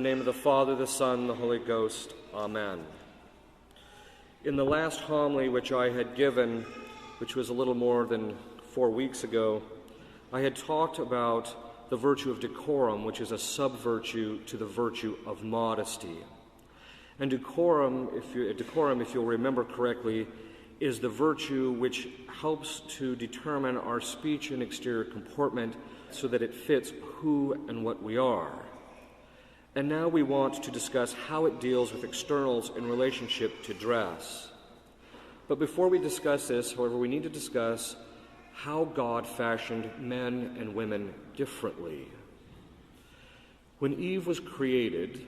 name of the Father, the Son, and the Holy Ghost. Amen. In the last homily which I had given, which was a little more than 4 weeks ago, I had talked about the virtue of decorum, which is a sub-virtue to the virtue of modesty. And decorum, if you'll remember correctly, is the virtue which helps to determine our speech and exterior comportment so that it fits who and what we are. And now we want to discuss how it deals with externals in relationship to dress. But before we discuss this, however, we need to discuss how God fashioned men and women differently. When Eve was created,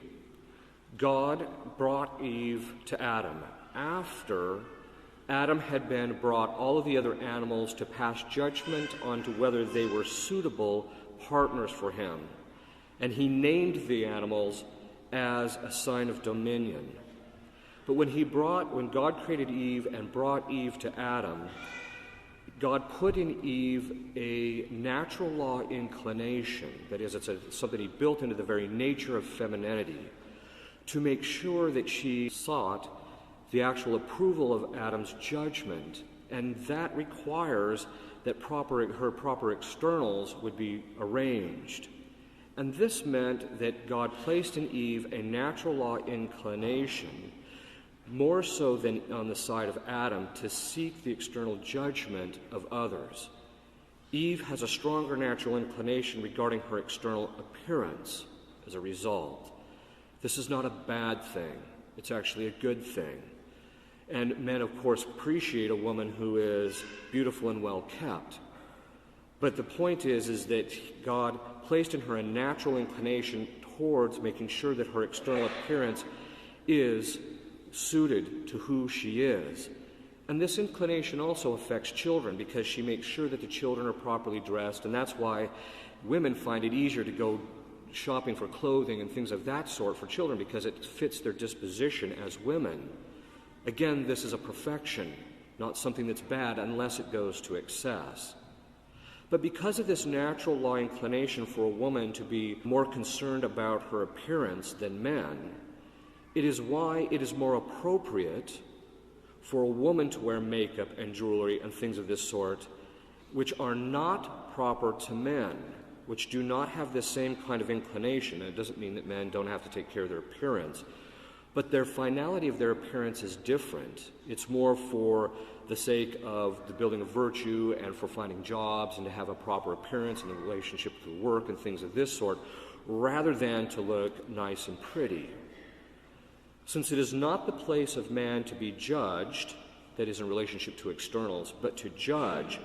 God brought Eve to Adam after Adam had been brought all of the other animals to pass judgment onto whether they were suitable partners for him. And he named the animals as a sign of dominion. But when God created Eve and brought Eve to Adam, God put in Eve a natural law inclination. That is, it's something he built into the very nature of femininity to make sure that she sought the actual approval of Adam's judgment. And that requires that her proper externals would be arranged. And this meant that God placed in Eve a natural law inclination, more so than on the side of Adam, to seek the external judgment of others. Eve has a stronger natural inclination regarding her external appearance as a result. This is not a bad thing. It's actually a good thing. And men, of course, appreciate a woman who is beautiful and well kept. But the point is that God placed in her a natural inclination towards making sure that her external appearance is suited to who she is. And this inclination also affects children because she makes sure that the children are properly dressed, and that's why women find it easier to go shopping for clothing and things of that sort for children, because it fits their disposition as women. Again, this is a perfection, not something that's bad unless it goes to excess. But because of this natural law inclination for a woman to be more concerned about her appearance than men, it is why it is more appropriate for a woman to wear makeup and jewelry and things of this sort, which are not proper to men, which do not have the same kind of inclination. And it doesn't mean that men don't have to take care of their appearance, but their finality of their appearance is different. It's more for the sake of the building of virtue and for finding jobs and to have a proper appearance in the relationship to work and things of this sort, rather than to look nice and pretty. Since it is not the place of man to be judged, that is in relationship to externals, but to judge,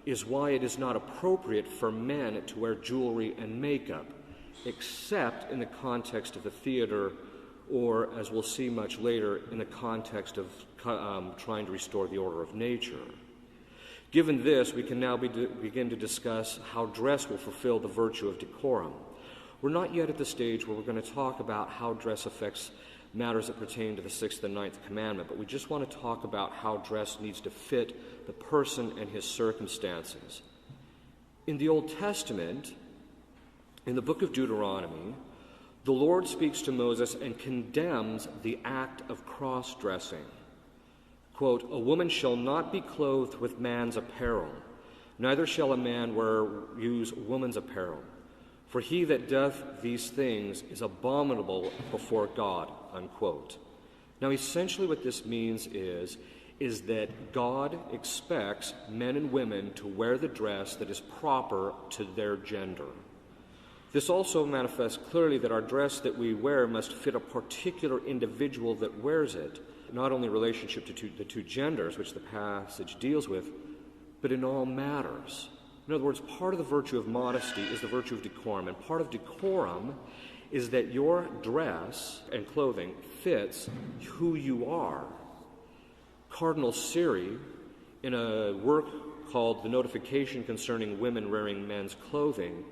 is why it is not appropriate for men to wear jewelry and makeup, except in the context of the theater, or, as we'll see much later, in the context of trying to restore the order of nature. Given this, we can now begin to discuss how dress will fulfill the virtue of decorum. We're not yet at the stage where we're going to talk about how dress affects matters that pertain to the 6th and 9th commandment, but we just want to talk about how dress needs to fit the person and his circumstances. In the Old Testament, in the book of Deuteronomy, the Lord speaks to Moses and condemns the act of cross-dressing. Quote, "A woman shall not be clothed with man's apparel, neither shall a man use woman's apparel. For he that doth these things is abominable before God," unquote. Now, essentially what this means is that God expects men and women to wear the dress that is proper to their gender. This also manifests clearly that our dress that we wear must fit a particular individual that wears it, not only in relationship to the two genders, which the passage deals with, but in all matters. In other words, part of the virtue of modesty is the virtue of decorum, and part of decorum is that your dress and clothing fits who you are. Cardinal Siri, in a work called The Notification Concerning Women Wearing Men's Clothing,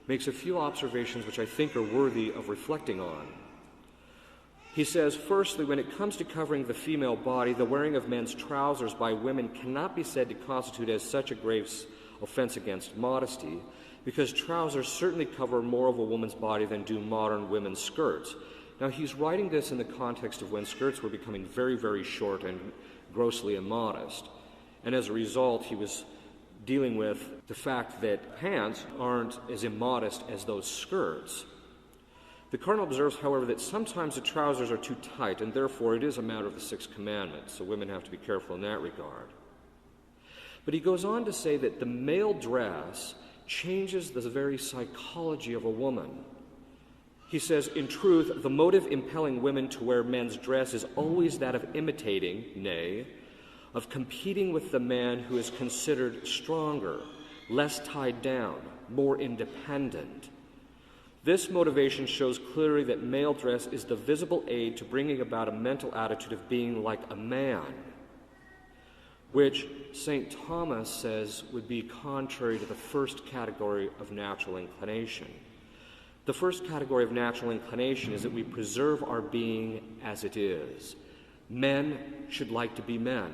makes a few observations which I think are worthy of reflecting on. He says, firstly, when it comes to covering the female body, the wearing of men's trousers by women cannot be said to constitute as such a grave offense against modesty, because trousers certainly cover more of a woman's body than do modern women's skirts. Now, he's writing this in the context of when skirts were becoming very, very short and grossly immodest. And as a result, he was dealing with the fact that pants aren't as immodest as those skirts. The cardinal observes, however, that sometimes the trousers are too tight, and therefore it is a matter of the Sixth Commandment, so women have to be careful in that regard. But he goes on to say that the male dress changes the very psychology of a woman. He says, in truth, the motive impelling women to wear men's dress is always that of imitating, nay, of competing with the man who is considered stronger, less tied down, more independent. This motivation shows clearly that male dress is the visible aid to bringing about a mental attitude of being like a man, which St. Thomas says would be contrary to the first category of natural inclination. The first category of natural inclination is that we preserve our being as it is. Men should like to be men,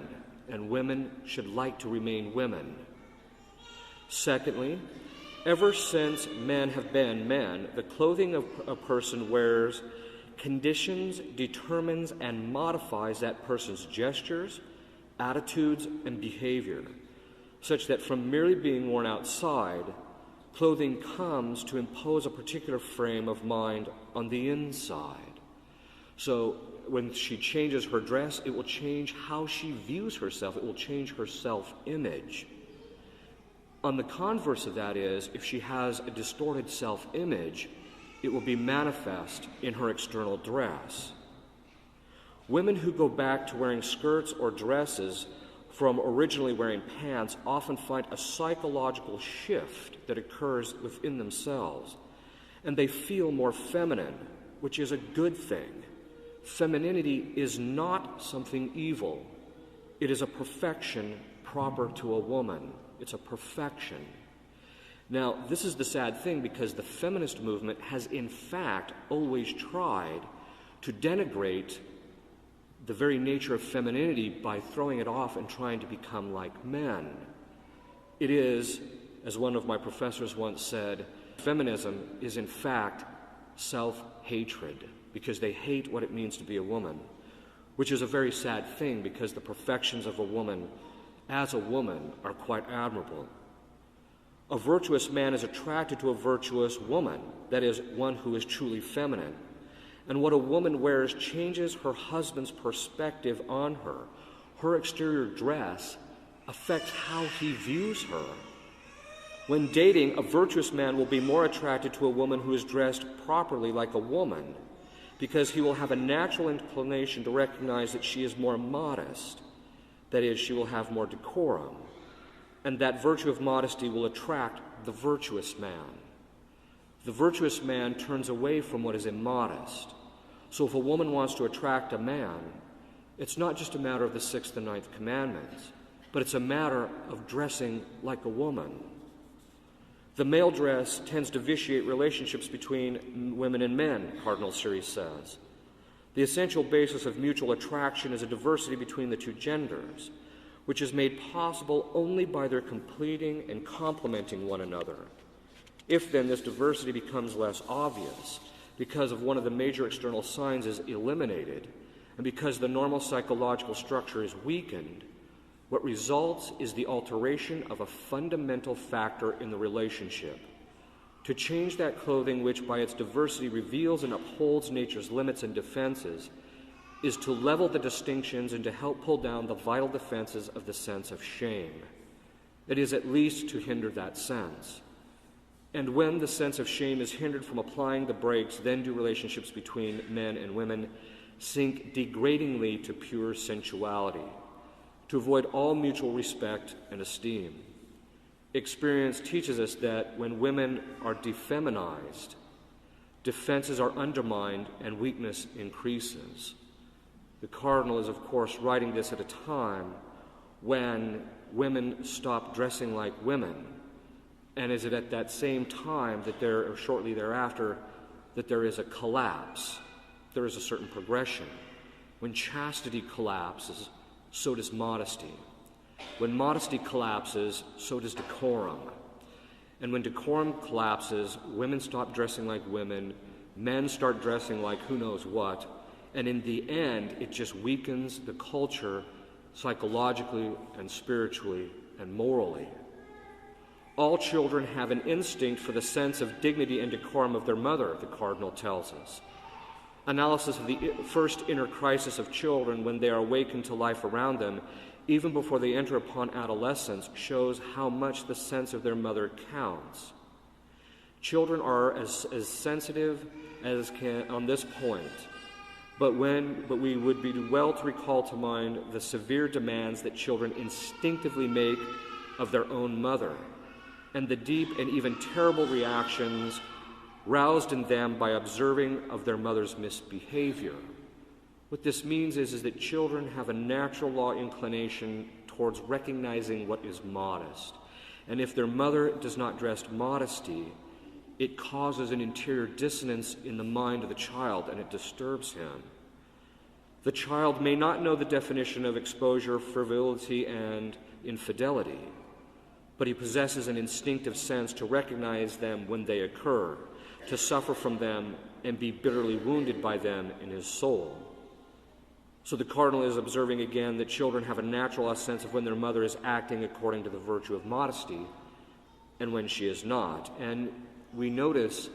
and women should like to remain women. Secondly, ever since men have been men, the clothing of a person wears conditions, determines, and modifies that person's gestures, attitudes, and behavior, such that from merely being worn outside, clothing comes to impose a particular frame of mind on the inside. So when she changes her dress, it will change how she views herself. It will change her self-image. On the converse of that is, if she has a distorted self-image, it will be manifest in her external dress. Women who go back to wearing skirts or dresses from originally wearing pants often find a psychological shift that occurs within themselves, and they feel more feminine, which is a good thing. Femininity is not something evil. It is a perfection proper to a woman. It's a perfection. Now, this is the sad thing, because the feminist movement has in fact always tried to denigrate the very nature of femininity by throwing it off and trying to become like men. It is, as one of my professors once said, feminism is in fact self-hatred, because they hate what it means to be a woman, which is a very sad thing, because the perfections of a woman as a woman are quite admirable. A virtuous man is attracted to a virtuous woman, that is, one who is truly feminine. And what a woman wears changes her husband's perspective on her. Her exterior dress affects how he views her. When dating, a virtuous man will be more attracted to a woman who is dressed properly like a woman, because he will have a natural inclination to recognize that she is more modest. That is, she will have more decorum. And that virtue of modesty will attract the virtuous man. The virtuous man turns away from what is immodest. So if a woman wants to attract a man, it's not just a matter of the 6th and 9th commandments, but it's a matter of dressing like a woman. The male dress tends to vitiate relationships between women and men, Cardinal Siri says. The essential basis of mutual attraction is a diversity between the two genders, which is made possible only by their completing and complementing one another. If then this diversity becomes less obvious, because of one of the major external signs is eliminated, and because the normal psychological structure is weakened, what results is the alteration of a fundamental factor in the relationship. To change that clothing which by its diversity reveals and upholds nature's limits and defenses is to level the distinctions and to help pull down the vital defenses of the sense of shame. It is at least to hinder that sense. And when the sense of shame is hindered from applying the brakes, then do relationships between men and women sink degradingly to pure sensuality, to avoid all mutual respect and esteem. Experience teaches us that when women are defeminized, defenses are undermined and weakness increases. The cardinal is, of course, writing this at a time when women stop dressing like women. And is it at that same time that or shortly thereafter, that there is a collapse? There is a certain progression. When chastity collapses, so does modesty. When modesty collapses, so does decorum. And when decorum collapses, women stop dressing like women, men start dressing like who knows what, and in the end, it just weakens the culture psychologically and spiritually and morally. All children have an instinct for the sense of dignity and decorum of their mother, the cardinal tells us. Analysis of the first inner crisis of children when they are awakened to life around them, even before they enter upon adolescence, shows how much the sense of their mother counts. Children are as sensitive as can on this point, but we would be well to recall to mind the severe demands that children instinctively make of their own mother, and the deep and even terrible reactions roused in them by observing of their mother's misbehavior. What this means is that children have a natural law inclination towards recognizing what is modest. And if their mother does not dress modesty, it causes an interior dissonance in the mind of the child, and it disturbs him. The child may not know the definition of exposure, frivolity, and infidelity, but he possesses an instinctive sense to recognize them when they occur, to suffer from them and be bitterly wounded by them in his soul. So the cardinal is observing again that children have a natural sense of when their mother is acting according to the virtue of modesty and when she is not. And we notice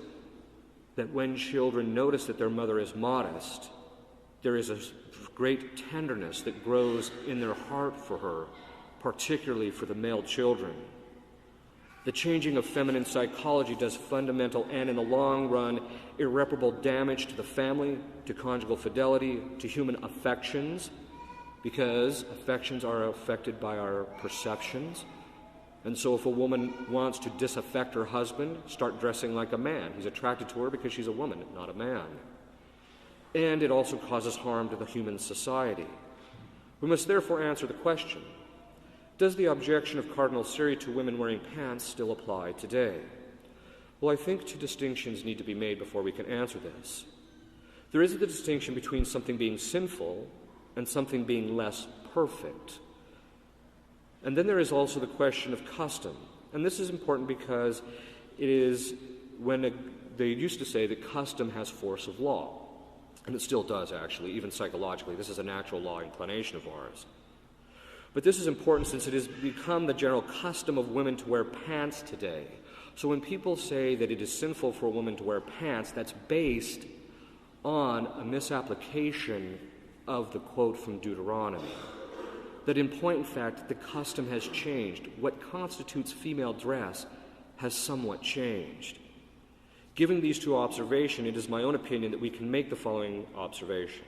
that when children notice that their mother is modest, there is a great tenderness that grows in their heart for her, particularly for the male children. The changing of feminine psychology does fundamental and, in the long run, irreparable damage to the family, to conjugal fidelity, to human affections, because affections are affected by our perceptions. And so if a woman wants to disaffect her husband, start dressing like a man. He's attracted to her because she's a woman, not a man. And it also causes harm to the human society. We must therefore answer the question, does the objection of Cardinal Siri to women wearing pants still apply today? Well, I think two distinctions need to be made before we can answer this. There is the distinction between something being sinful and something being less perfect. And then there is also the question of custom. And this is important because it is they used to say that custom has force of law. And it still does, actually, even psychologically. This is a natural law inclination of ours. But this is important since it has become the general custom of women to wear pants today. So when people say that it is sinful for a woman to wear pants, that's based on a misapplication of the quote from Deuteronomy. That in point and fact, the custom has changed. What constitutes female dress has somewhat changed. Given these two observations, it is my own opinion that we can make the following observation.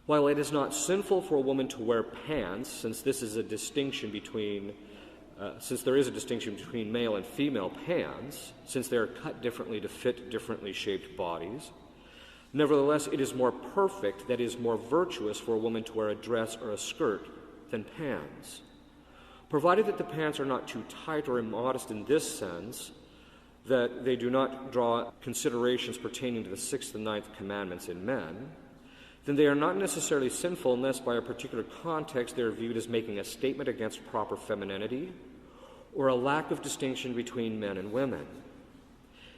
While it is not sinful for a woman to wear pants, since there is a distinction between male and female pants, since they are cut differently to fit differently shaped bodies, nevertheless, it is more perfect, that is, more virtuous for a woman to wear a dress or a skirt than pants. Provided that the pants are not too tight or immodest in this sense, that they do not draw considerations pertaining to the 6th and 9th commandments in men, then they are not necessarily sinful unless by a particular context they are viewed as making a statement against proper femininity or a lack of distinction between men and women.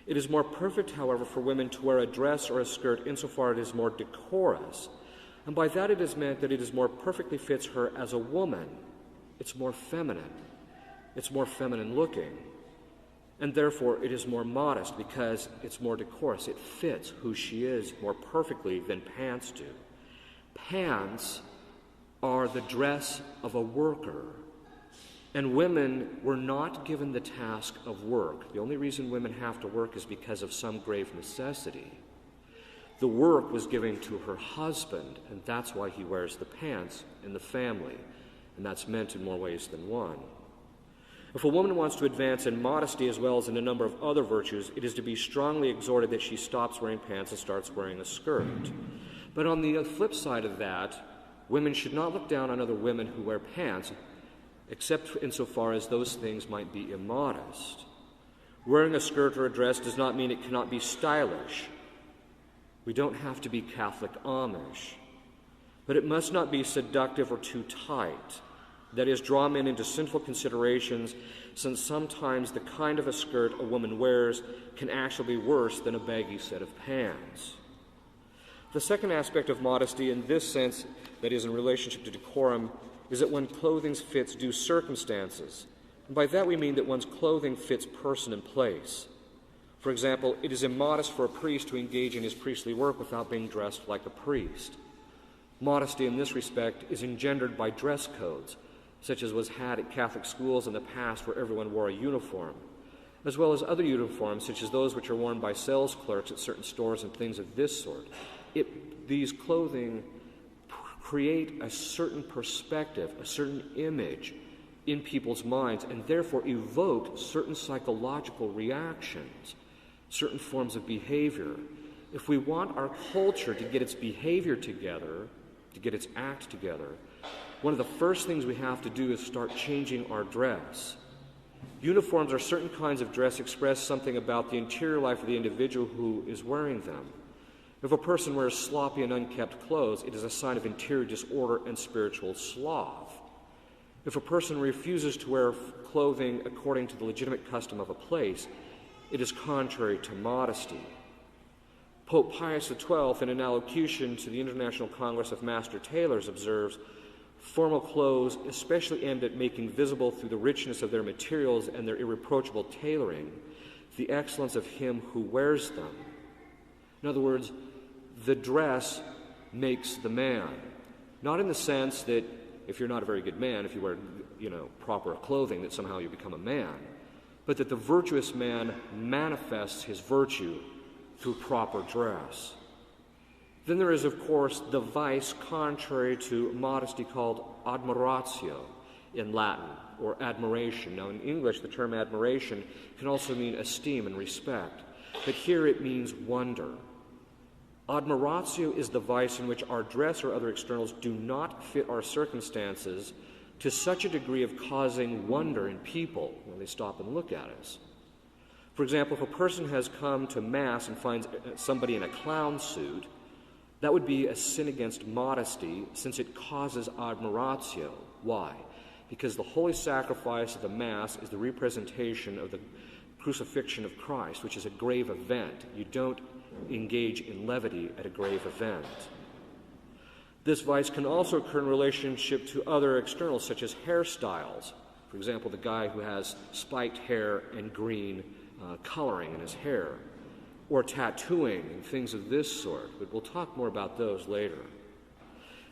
It is more perfect, however, for women to wear a dress or a skirt insofar as it is more decorous, and by that it is meant that it is more perfectly fits her as a woman. It's more feminine looking, and therefore it is more modest because it's more decorous. It fits who she is more perfectly than pants do. Pants are the dress of a worker, and women were not given the task of work. The only reason women have to work is because of some grave necessity. The work was given to her husband, and that's why he wears the pants in the family, and that's meant in more ways than one. If a woman wants to advance in modesty as well as in a number of other virtues, it is to be strongly exhorted that she stops wearing pants and starts wearing a skirt. But on the flip side of that, women should not look down on other women who wear pants, except insofar as those things might be immodest. Wearing a skirt or a dress does not mean it cannot be stylish. We don't have to be Catholic Amish. But it must not be seductive or too tight. That is, draw men into sinful considerations, since sometimes the kind of a skirt a woman wears can actually be worse than a baggy set of pants. The second aspect of modesty in this sense, that is in relationship to decorum, is that one's clothing fits due circumstances. And by that we mean that one's clothing fits person and place. For example, it is immodest for a priest to engage in his priestly work without being dressed like a priest. Modesty in this respect is engendered by dress codes, such as was had at Catholic schools in the past where everyone wore a uniform, as well as other uniforms such as those which are worn by sales clerks at certain stores and things of this sort. These clothing create a certain perspective, a certain image in people's minds, and therefore evoke certain psychological reactions, certain forms of behavior. If we want our culture to get its behavior together, to get its act together, one of the first things we have to do is start changing our dress. Uniforms or certain kinds of dress express something about the interior life of the individual who is wearing them. If a person wears sloppy and unkept clothes, it is a sign of interior disorder and spiritual sloth. If a person refuses to wear clothing according to the legitimate custom of a place, it is contrary to modesty. Pope Pius XII, in an allocution to the International Congress of Master Tailors, observes, "Formal clothes, especially aimed at making visible through the richness of their materials and their irreproachable tailoring, the excellence of him who wears them." In other words, the dress makes the man. Not in the sense that if you're not a very good man, if you wear, proper clothing, that somehow you become a man, but that the virtuous man manifests his virtue through proper dress. Then there is, of course, the vice contrary to modesty called admiratio in Latin, or admiration. Now, in English, the term admiration can also mean esteem and respect, but here it means wonder. Admiratio is the vice in which our dress or other externals do not fit our circumstances to such a degree of causing wonder in people when they stop and look at us. For example, if a person has come to Mass and finds somebody in a clown suit, that would be a sin against modesty, since it causes admiratio. Why? Because the holy sacrifice of the Mass is the representation of the crucifixion of Christ, which is a grave event. You don't engage in levity at a grave event. This vice can also occur in relationship to other externals, such as hairstyles. For example, the guy who has spiked hair and green coloring in his hair, or tattooing and things of this sort, but we'll talk more about those later.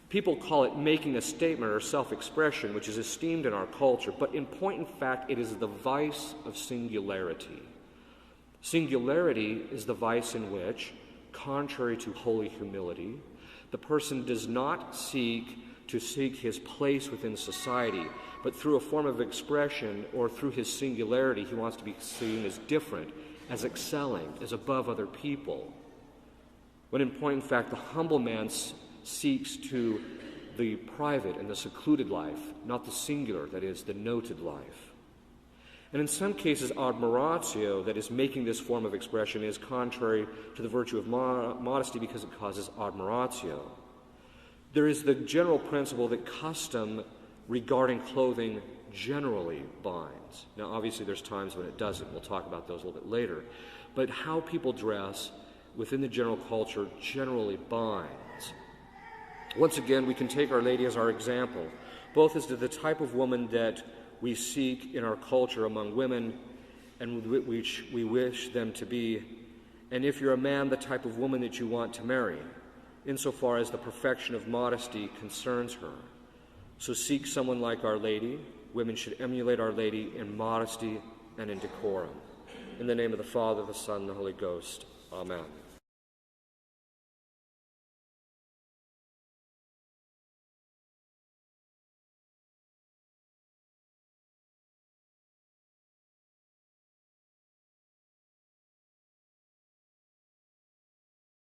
People call it making a statement or self-expression, which is esteemed in our culture, but in point and fact, it is the vice of singularity. Singularity is the vice in which, contrary to holy humility, the person does not seek his place within society, but through a form of expression or through his singularity, he wants to be seen as different, as excelling, as above other people. When in point and fact, the humble man seeks to the private and the secluded life, not the singular, that is, the noted life. And in some cases, admiratio, that is making this form of expression, is contrary to the virtue of modesty because it causes admiratio. There is the general principle that custom regarding clothing generally binds. Now, obviously, there's times when it doesn't. We'll talk about those a little bit later. But how people dress within the general culture generally binds. Once again, we can take Our Lady as our example, both as to the type of woman that we seek in our culture among women and which we wish them to be, and if you're a man, the type of woman that you want to marry, insofar as the perfection of modesty concerns her. So seek someone like Our Lady. Women should emulate Our Lady in modesty and in decorum. In the name of the Father, the Son, and the Holy Ghost. Amen.